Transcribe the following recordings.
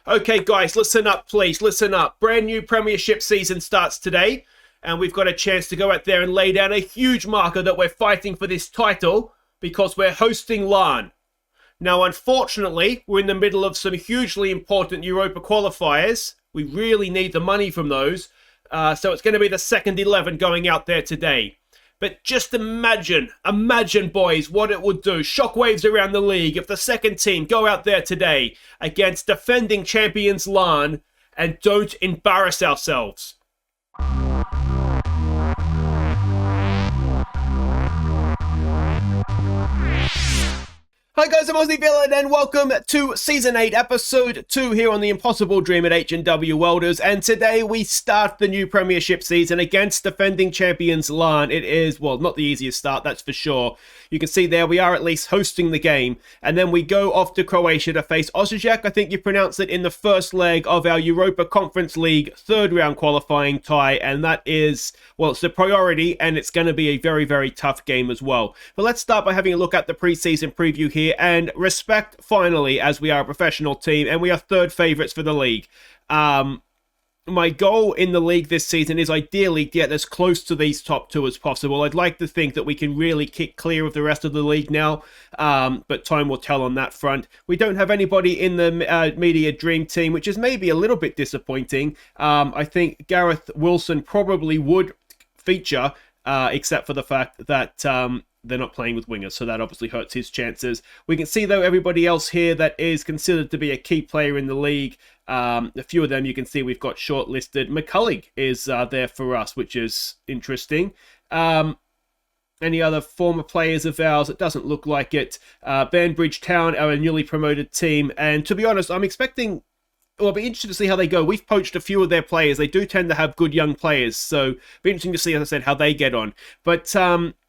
Okay, guys, listen up, please. Listen up. Brand new Premiership season starts today, and we've got a chance to go out there and lay down a huge marker that we're fighting for this title because we're hosting Larne. Now, unfortunately, we're in the middle of some hugely important Europa qualifiers. We really need the money from those, so it's going to be the second 11 going out there today. But just imagine, boys, what it would do. Shockwaves around the league if the second team go out there today against defending champions Larne and don't embarrass ourselves. Hi guys, I'm Aussie Villain and welcome to Season 8, Episode 2 here on The Impossible Dream at H&W Welders. And today we start the new Premiership season against defending champions Larne. It is, well, not the easiest start, that's for sure. You can see there we are at least hosting the game. And then we go off to Croatia to face Osijek, I think you pronounce it, in the first leg of our Europa Conference League third round qualifying tie. And that is, well, it's a priority and it's going to be a very, very tough game as well. But let's start by having a look at the preseason preview here. And respect, finally, as we are a professional team and we are third favourites for the league. My goal in the league this season is ideally get as close to these top two as possible. I'd like to think that we can really kick clear of the rest of the league now, but time will tell on that front. We don't have anybody in the media dream team, which is maybe a little bit disappointing. I think Gareth Wilson probably would feature, except for the fact that they're not playing with wingers, so that obviously hurts his chances. We can see, though, everybody else here that is considered to be a key player in the league. A few of them you can see we've got shortlisted. McCullough is there for us, which is interesting. Any other former players of ours? It doesn't look like it. Banbridge Town are a newly promoted team, and to be honest, I'm expecting... Well, it'll be interesting to see how they go. We've poached a few of their players. They do tend to have good young players, so it'll be interesting to see, as I said, how they get on. But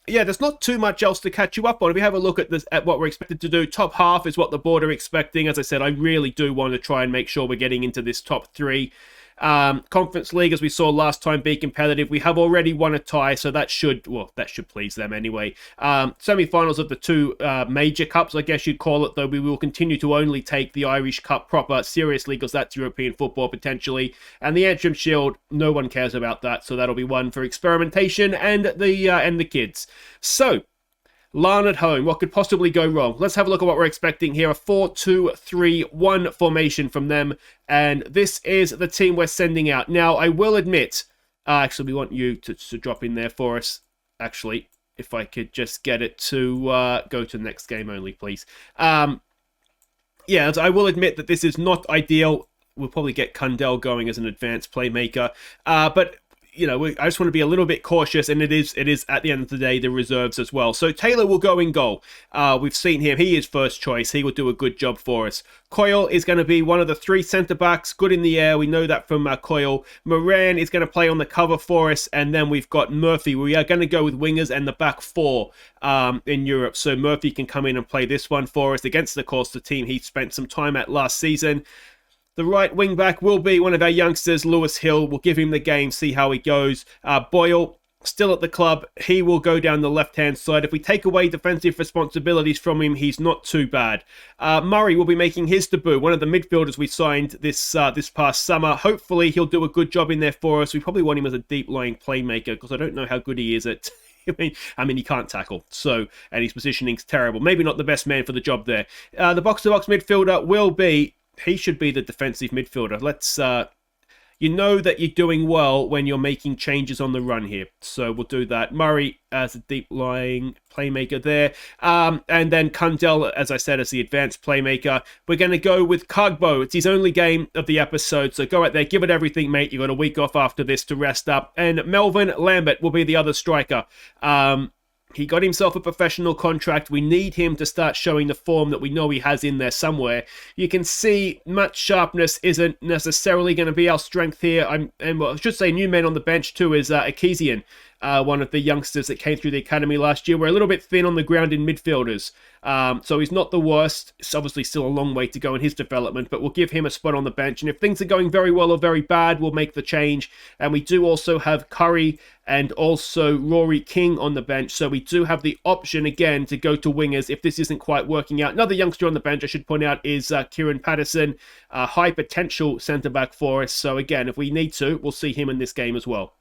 yeah, there's not too much else to catch you up on. If you have a look at this, at what we're expected to do, top half is what the board are expecting. As I said, I really do want to try and make sure we're getting into this top three. Conference League, as we saw last time, be competitive. We have already won a tie, so that should please them anyway. Semi-finals of the two major cups, I guess you'd call it, though we will continue to only take the Irish Cup proper seriously because that's European football potentially. And the Antrim Shield, no one cares about that, so that'll be one for experimentation and the kids. So, Larne at home, what could possibly go wrong? Let's have a look at what we're expecting here. A 4-2-3-1 formation from them. And this is the team we're sending out. Now, I will admit, actually, we want you to drop in there for us. Actually, if I could just get it to go to the next game only, please. Yeah, I will admit that this is not ideal. We'll probably get Kundell going as an advanced playmaker. But... you know, I just want to be a little bit cautious, and it is at the end of the day the reserves as well. So Taylor will go in goal. We've seen him; he is first choice. He will do a good job for us. Coyle is going to be one of the three centre backs, good in the air. We know that from Coyle. Moran is going to play on the cover for us, and then we've got Murphy. We are going to go with wingers and the back four in Europe. So Murphy can come in and play this one for us against, of course, the team he spent some time at last season. The right wing back will be one of our youngsters, Lewis Hill. We'll give him the game, see how he goes. Boyle, still at the club. He will go down the left-hand side. If we take away defensive responsibilities from him, he's not too bad. Murray will be making his debut, one of the midfielders we signed this past summer. Hopefully, he'll do a good job in there for us. We probably want him as a deep-lying playmaker because I don't know how good he is at... I mean, he can't tackle, so, and his positioning's terrible. Maybe not the best man for the job there. The box-to-box midfielder will be... He should be the defensive midfielder. Let's, you know that you're doing well when you're making changes on the run here. So we'll do that. Murray as a deep-lying playmaker there. And then Kundell, as I said, as the advanced playmaker. We're going to go with Kagbo. It's his only game of the episode. So go out there, give it everything, mate. You've got a week off after this to rest up. And Melvin Lambert will be the other striker. He got himself a professional contract. We need him to start showing the form that we know he has in there somewhere. You can see much sharpness isn't necessarily going to be our strength here. I should say new man on the bench too is Akisian. one of the youngsters that came through the academy last year. We're a little bit thin on the ground in midfielders. So he's not the worst. It's obviously still a long way to go in his development, but we'll give him a spot on the bench. And if things are going very well or very bad, we'll make the change. And we do also have Curry and also Rory King on the bench. So we do have the option again to go to wingers if this isn't quite working out. Another youngster on the bench, I should point out, is Kieran Patterson, a high potential centre-back for us. So again, if we need to, we'll see him in this game as well.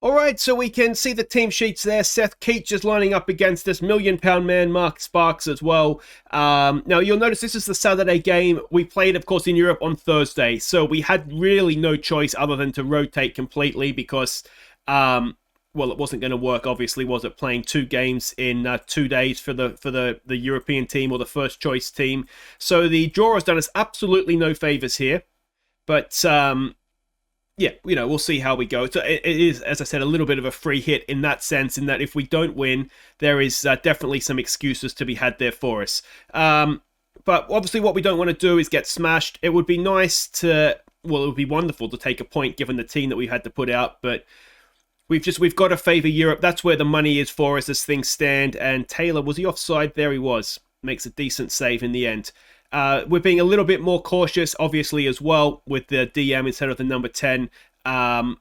All right, so we can see the team sheets there. Seth Keach is lining up against this £1 million man, Mark Sparks as well. Now, you'll notice this is the Saturday game. We played, of course, in Europe on Thursday, so we had really no choice other than to rotate completely because, well, it wasn't going to work, obviously, was it, playing 2 games in 2 days for the European team or the first choice team. So the draw has done us absolutely no favours here, but yeah, we'll see how we go. So it is, as I said, a little bit of a free hit in that sense, in that if we don't win, there is definitely some excuses to be had there for us. But obviously what we don't want to do is get smashed. It would be nice to, well, it would be wonderful to take a point given the team that we had to put out, but we've got to favour Europe. That's where the money is for us as things stand. And Taylor, was he offside? There he was. Makes a decent save in the end. We're being a little bit more cautious, obviously, as well, with the DM instead of the number 10. A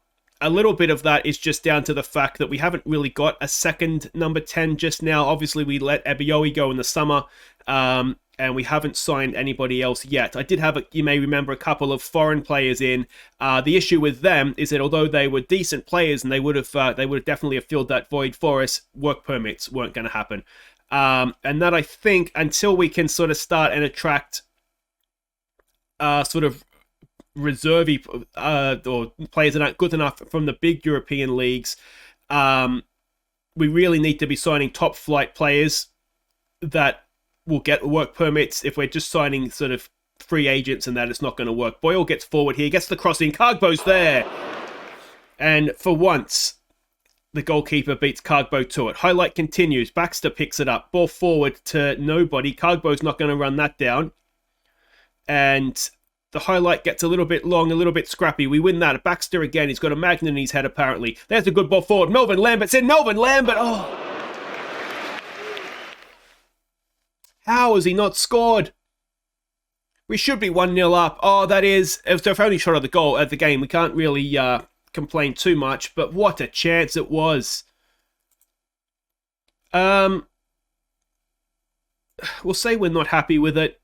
little bit of that is just down to the fact that we haven't really got a second number 10 just now. Obviously, we let Ep2 go in the summer, and we haven't signed anybody else yet. I did have, you may remember, a couple of foreign players in. The issue with them is that although they were decent players and they would have definitely have filled that void for us, work permits weren't going to happen. And that, I think, until we can sort of start and attract sort of reservey or players that aren't good enough from the big European leagues, we really need to be signing top flight players that will get work permits. If we're just signing sort of free agents and that, it's not going to work. Boyle gets forward here, gets the crossing, Cargbo's there. And for once, the goalkeeper beats Cargbo to it. Highlight continues. Baxter picks it up. Ball forward to nobody. Cargbo's not going to run that down. And the highlight gets a little bit long, a little bit scrappy. We win that. Baxter again. He's got a magnet in his head, apparently. There's a good ball forward. Melvin Lambert's in. Melvin Lambert. Oh. How has he not scored? We should be 1-0 up. Oh, that is. It was the only shot of the goal at the game. We can't really complain too much, but what a chance it was. We'll say we're not happy with it.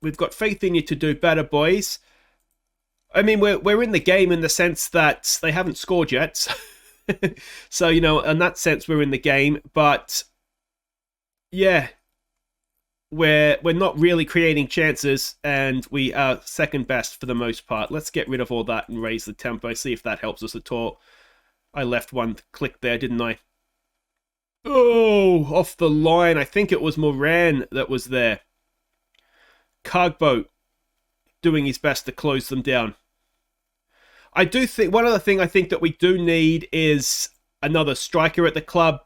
We've got faith in you to do better, boys. I mean, we're in the game in the sense that they haven't scored yet. So, in that sense, we're in the game. But, yeah, we're not really creating chances, and we are second best for the most part. Let's get rid of all that and raise the tempo, see if that helps us at all. I left one click there, didn't I? Oh, off the line. I think it was Moran that was there. Cargbo doing his best to close them down. I do think, one other thing I think that we do need is another striker at the club.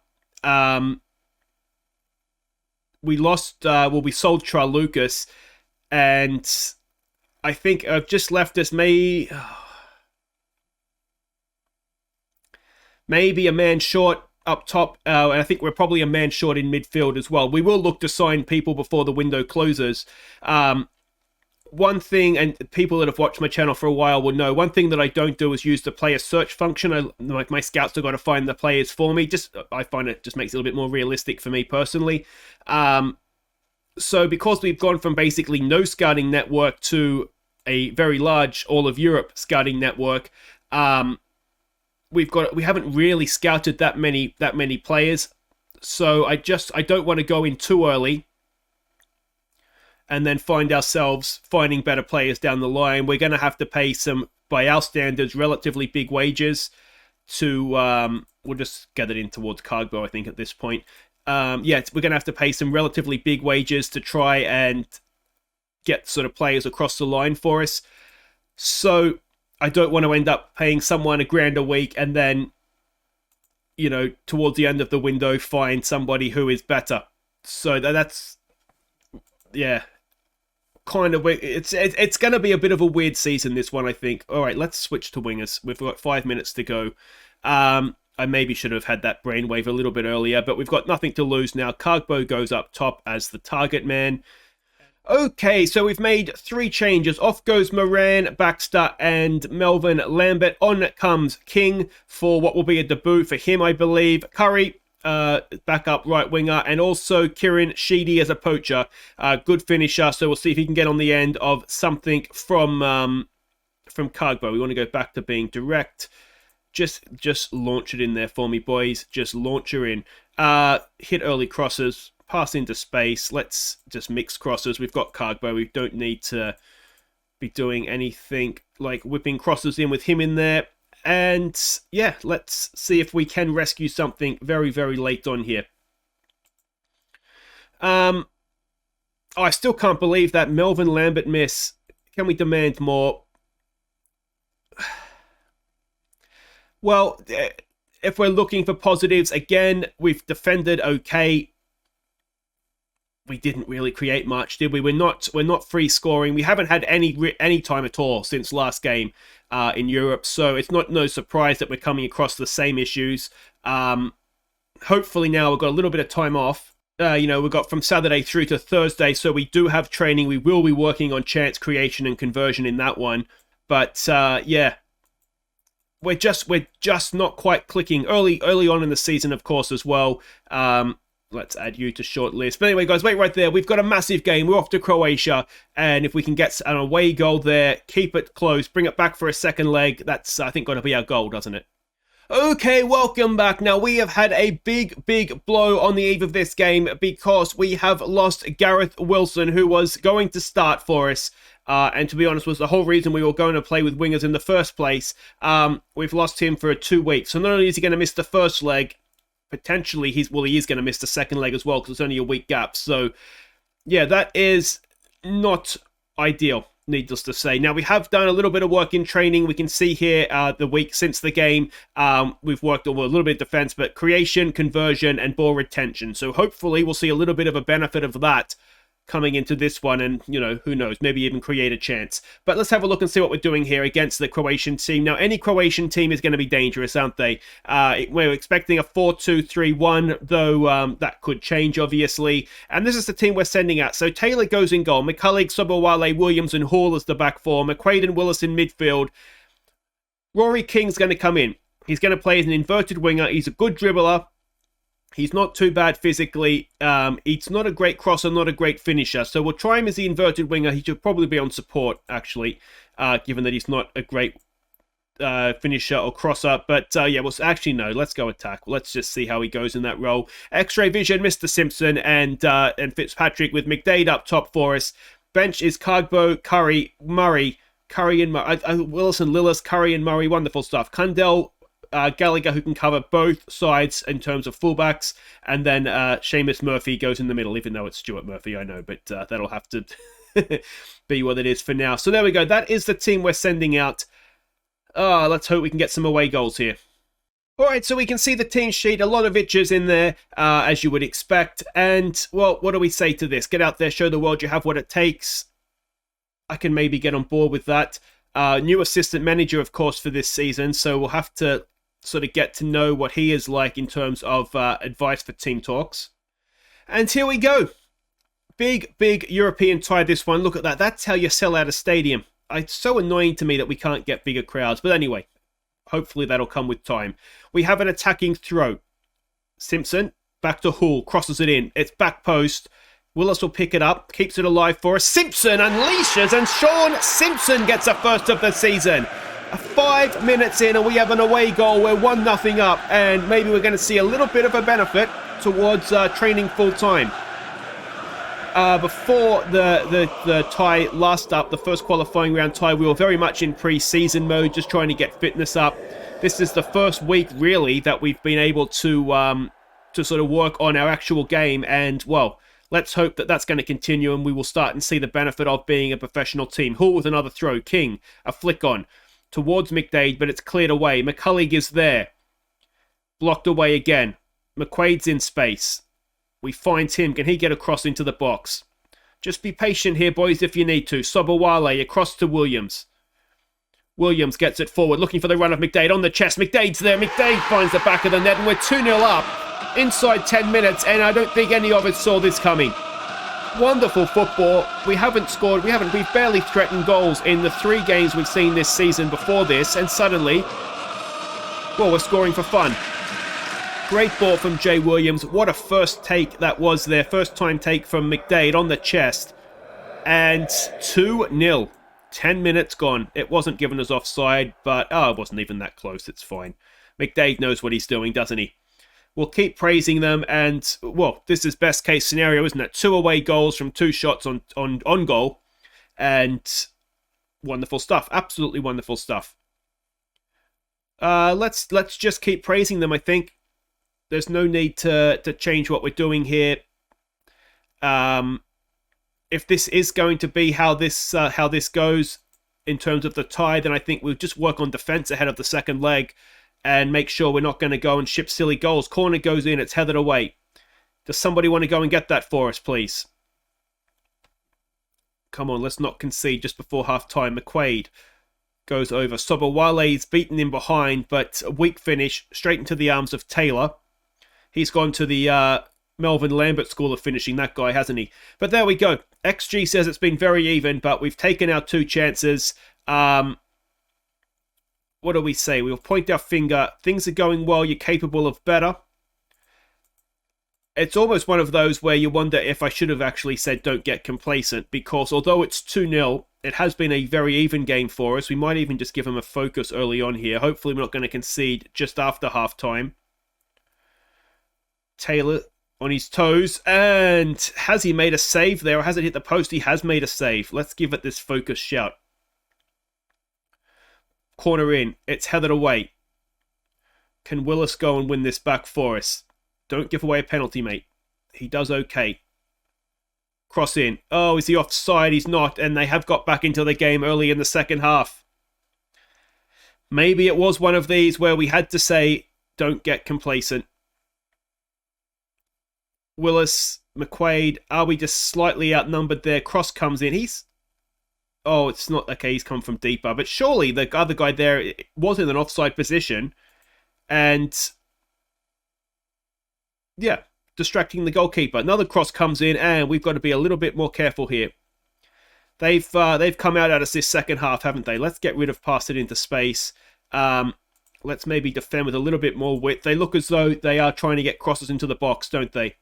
We sold Charlucas, and I think I've just left us maybe a man short up top, and I think we're probably a man short in midfield as well. We will look to sign people before the window closes. One thing, and people that have watched my channel for a while will know, one thing that I don't do is use the player search function. My scouts have got to find the players for me. I find it just makes it a little bit more realistic for me personally. So because we've gone from basically no scouting network to a very large all of Europe scouting network, we haven't really scouted that many players. So I don't want to go in too early and then find ourselves finding better players down the line. We're going to have to pay some, by our standards, relatively big wages to, we'll just get it in towards Cargbo, I think, at this point. We're going to have to pay some relatively big wages to try and get sort of players across the line for us. So I don't want to end up paying someone $1,000 a week and then, towards the end of the window, find somebody who is better. So that's, yeah, kind of, it's going to be a bit of a weird season, this one, I think. All right, let's switch to wingers. We've got 5 minutes to go. I maybe should have had that brainwave a little bit earlier, but we've got nothing to lose now. Cargbo goes up top as the target man. Okay, so we've made 3 changes. Off goes Moran, Baxter, and Melvin Lambert. On comes King for what will be a debut for him, I believe. Curry, backup right winger, and also Kieran Sheedy as a poacher. Good finisher, so we'll see if he can get on the end of something from Cargbo. We want to go back to being direct. Just launch it in there for me, boys. Just launch her in. Hit early crosses. Pass into space. Let's just mix crosses. We've got Cargbo. We don't need to be doing anything like whipping crosses in with him in there. And yeah, let's see if we can rescue something very, very late on here. I still can't believe that Melvin Lambert miss. Can we demand more? Well, if we're looking for positives, again, we've defended okay. We didn't really create much, did we? We're not free scoring. We haven't had any time at all since last game in Europe, so it's no surprise that we're coming across the same issues. Hopefully now we've got a little bit of time off. We've got from Saturday through to Thursday, so we do have training. We will be working on chance creation and conversion in that one, but yeah. We're just not quite clicking early on in the season, of course, as well. Let's add you to short list. But anyway, guys, wait right there. We've got a massive game. We're off to Croatia. And if we can get an away goal there, keep it close, bring it back for a second leg, that's, I think, going to be our goal, doesn't it? Okay, welcome back. Now, we have had a big blow on the eve of this game because we have lost Gareth Wilson, who was going to start for us. And to be honest, was the whole reason we were going to play with wingers in the first place. We've lost him for 2 weeks. So not only is he going to miss the first leg, potentially he is going to miss the second leg as well because it's only a week gap. So yeah, that is not ideal, needless to say. Now, we have done a little bit of work in training. We can see here the week since the game, we've worked over a little bit of defense, but creation, conversion, and ball retention. So hopefully we'll see a little bit of a benefit of that coming into this one, and, who knows, maybe even create a chance. But let's have a look and see what we're doing here against the Croatian team. Now, any Croatian team is going to be dangerous, aren't they? We're expecting a 4-2-3-1, though that could change, obviously. And this is the team we're sending out. So Taylor goes in goal. McCulloch, Sobowale, Williams, and Hall as the back four. McQuaid and Willis in midfield. Rory King's going to come in. He's going to play as an inverted winger. He's a good dribbler. He's not too bad physically. He's not a great crosser, not a great finisher. So we'll try him as the inverted winger. He should probably be on support, actually, given that he's not a great finisher or crosser. But yeah, well, actually, no. Let's go attack. Let's just see how he goes in that role. X-ray vision, Mr. Simpson and Fitzpatrick with McDade up top for us. Bench is Cargbo, Curry, Murray, Curry and Murray. Wilson, Lillis, Curry and Murray. Wonderful stuff. Cundell, Gallagher, who can cover both sides in terms of fullbacks, and then Seamus Murphy goes in the middle, even though it's Stuart Murphy, I know, but that'll have to be what it is for now. So there we go. That is the team we're sending out. Let's hope we can get some away goals here. Alright, so we can see the team sheet. A lot of itches in there, as you would expect. And, well, what do we say to this? Get out there, show the world you have what it takes. I can maybe get on board with that. New assistant manager, of course, for this season, so we'll have to sort of get to know what he is like in terms of advice for team talks. And here we go. Big European tie, this one. Look at that. That's how you sell out a stadium. It's so annoying to me that we can't get bigger crowds. But anyway, hopefully that'll come with time. We have an attacking throw. Simpson, back to Hull, crosses it in. It's back post. Willis will pick it up, keeps it alive for us. Simpson unleashes, and Sean Simpson gets a first of the season. 5 minutes in, and we have an away goal. We're 1-0 up, and maybe we're going to see a little bit of a benefit towards training full time. Before the tie last up, the first qualifying round tie, we were very much in pre-season mode, just trying to get fitness up. This is the first week, really, that we've been able to sort of work on our actual game, and, well, let's hope that that's going to continue, and we will start and see the benefit of being a professional team. Hall with another throw. King, a flick on towards McDade, but it's cleared away. McCulloch is there. Blocked away again. McQuaid's in space. We find him. Can he get across into the box? Just be patient here, boys, if you need to. Sobowale across to Williams. Williams gets it forward, looking for the run of McDade on the chest. McDade's there. McDade finds the back of the net, and we're 2-0 up inside 10 minutes, and I don't think any of us saw this coming. Wonderful football. We've barely threatened goals in the 3 games we've seen this season before this, and suddenly, well, we're scoring for fun. Great ball from Jay Williams. What a first take that was there. First time take from McDade on the chest. And 2-0. 10 minutes gone. It wasn't given as offside, but it wasn't even that close. It's fine. McDade knows what he's doing, doesn't he? We'll keep praising them, and, well, this is best case scenario, isn't it? 2 away goals from 2 shots on goal, and wonderful stuff. Absolutely wonderful stuff. Let's just keep praising them, I think. There's no need to change what we're doing here. If this is going to be how this goes in terms of the tie, then I think we'll just work on defense ahead of the second leg and make sure we're not going to go and ship silly goals. Corner goes in, it's headed away. Does somebody want to go and get that for us, please? Come on, let's not concede just before half-time. McQuaid goes over. Sobowale's beaten in behind, but a weak finish straight into the arms of Taylor. He's gone to the Melvin Lambert school of finishing, that guy, hasn't he? But there we go. XG says it's been very even, but we've taken our 2 chances. What do we say? We'll point our finger. Things are going well. You're capable of better. It's almost one of those where you wonder if I should have actually said don't get complacent, because although it's 2-0, it has been a very even game for us. We might even just give them a focus early on here. Hopefully we're not going to concede just after half-time. Taylor on his toes, and has he made a save there, or has it hit the post? He has made a save. Let's give it this focus shout. Corner in, it's headed away. Can Willis go and win this back for us? Don't give away a penalty, mate. He does okay. Cross in. Oh, is he offside? He's not, and they have got back into the game early in the second half. Maybe it was one of these where we had to say, don't get complacent. Willis, McQuaid, are we just slightly outnumbered there? Cross comes in. Oh, it's not... Okay, he's come from deeper. But surely the other guy there was in an offside position. And... yeah, distracting the goalkeeper. Another cross comes in, and we've got to be a little bit more careful here. They've come out at us this second half, haven't they? Let's get rid of pass it into space. Let's maybe defend with a little bit more width. They look as though they are trying to get crosses into the box, don't they?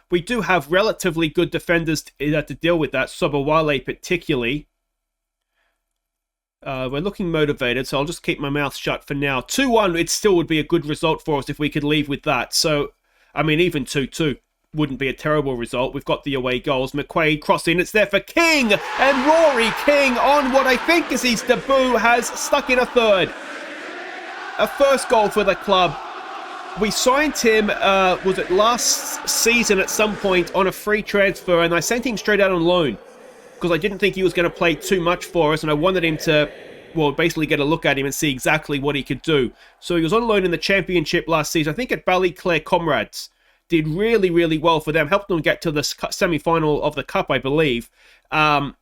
We do have relatively good defenders to deal with that. Sobowale particularly. We're looking motivated, so I'll just keep my mouth shut for now. 2-1, it still would be a good result for us if we could leave with that. So, I mean, even 2-2 wouldn't be a terrible result. We've got the away goals. McQuaid crossing, it's there for King! And Rory King, on what I think is his debut, has stuck in a third. A first goal for the club. We signed him, was it last season at some point, on a free transfer, and I sent him straight out on loan because I didn't think he was going to play too much for us, and I wanted him to, well, basically get a look at him and see exactly what he could do. So he was on loan in the Championship last season, I think at Ballyclare Comrades. Did really, really well for them, helped them get to the semi-final of the Cup, I believe. But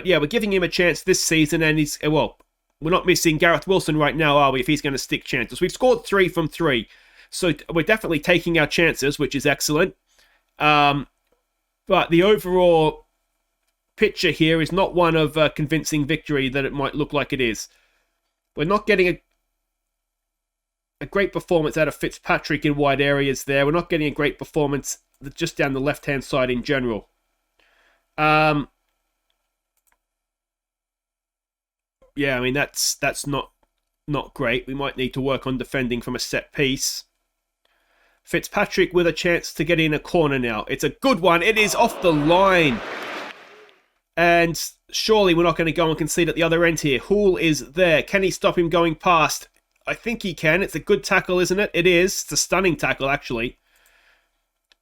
yeah, we're giving him a chance this season, and he's, well... We're not missing Gareth Wilson right now, are we, if he's going to stick chances? We've scored 3 from 3. So we're definitely taking our chances, which is excellent. But the overall picture here is not one of convincing victory that it might look like it is. We're not getting a great performance out of Fitzpatrick in wide areas there. We're not getting a great performance just down the left-hand side in general. Yeah, I mean, that's not great. We might need to work on defending from a set piece. Fitzpatrick with a chance to get in a corner now. It's a good one. It is off the line. And surely we're not going to go and concede at the other end here. Hoole is there. Can he stop him going past? I think he can. It's a good tackle, isn't it? It is. It's a stunning tackle, actually.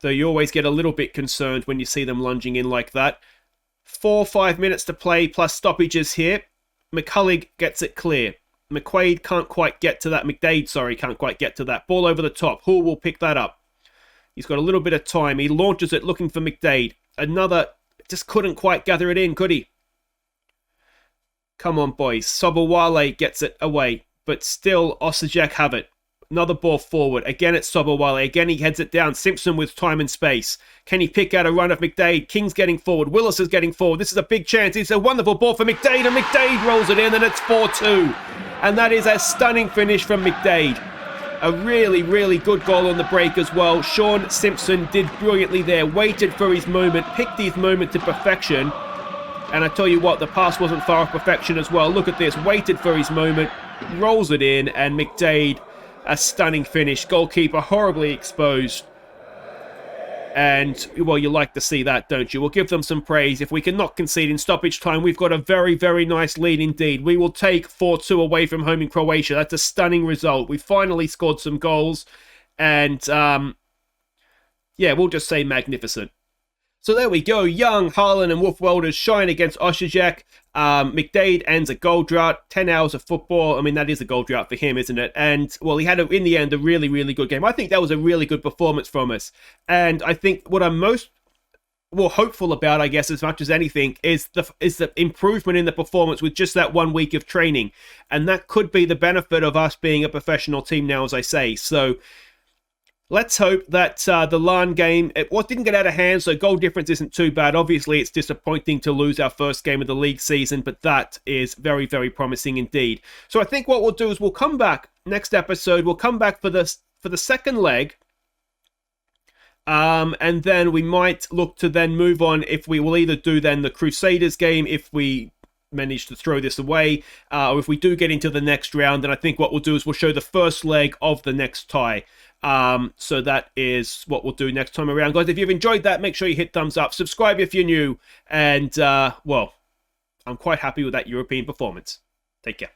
Though you always get a little bit concerned when you see them lunging in like that. 4 or 5 minutes to play plus stoppages here. McCullough gets it clear. McQuaid can't quite get to that. McDade, sorry, can't quite get to that. Ball over the top. Hoole will pick that up. He's got a little bit of time. He launches it looking for McDade. Another, just couldn't quite gather it in, could he? Come on, boys. Sobowale gets it away, but still Osijek have it. Another ball forward. Again, it's Sobowale. Again, he heads it down. Simpson with time and space. Can he pick out a run of McDade? King's getting forward. Willis is getting forward. This is a big chance. It's a wonderful ball for McDade, and McDade rolls it in, and it's 4-2. And that is a stunning finish from McDade. A really, really good goal on the break as well. Sean Simpson did brilliantly there. Waited for his moment. Picked his moment to perfection. And I tell you what, the pass wasn't far off perfection as well. Look at this. Waited for his moment. Rolls it in, and McDade, a stunning finish. Goalkeeper horribly exposed. And, well, you like to see that, don't you? We'll give them some praise. If we can not concede in stoppage time, we've got a very, very nice lead indeed. We will take 4-2 away from home in Croatia. That's a stunning result. We finally scored some goals. And, yeah, we'll just say magnificent. So there we go. Young, Harlan and Wolf Welders shine against Osijek. McDade ends a goal drought. 10 hours of football. I mean, that is a goal drought for him, isn't it? And, well, he had, in the end, a really, really good game. I think that was a really good performance from us. And I think what I'm most hopeful about, I guess, as much as anything, is the improvement in the performance with just that 1 week of training. And that could be the benefit of us being a professional team now, as I say. So let's hope that the Larne game, it didn't get out of hand, so goal difference isn't too bad. Obviously, it's disappointing to lose our first game of the league season, but that is very, very promising indeed. So I think what we'll do is we'll come back next episode. We'll come back for the second leg, and then we might look to then move on. If we will either do then the Crusaders game, if we manage to throw this away, or if we do get into the next round, then I think what we'll do is we'll show the first leg of the next tie. So that is what we'll do next time around. Guys, if you've enjoyed that, make sure you hit thumbs up. Subscribe if you're new. And, well, I'm quite happy with that European performance. Take care.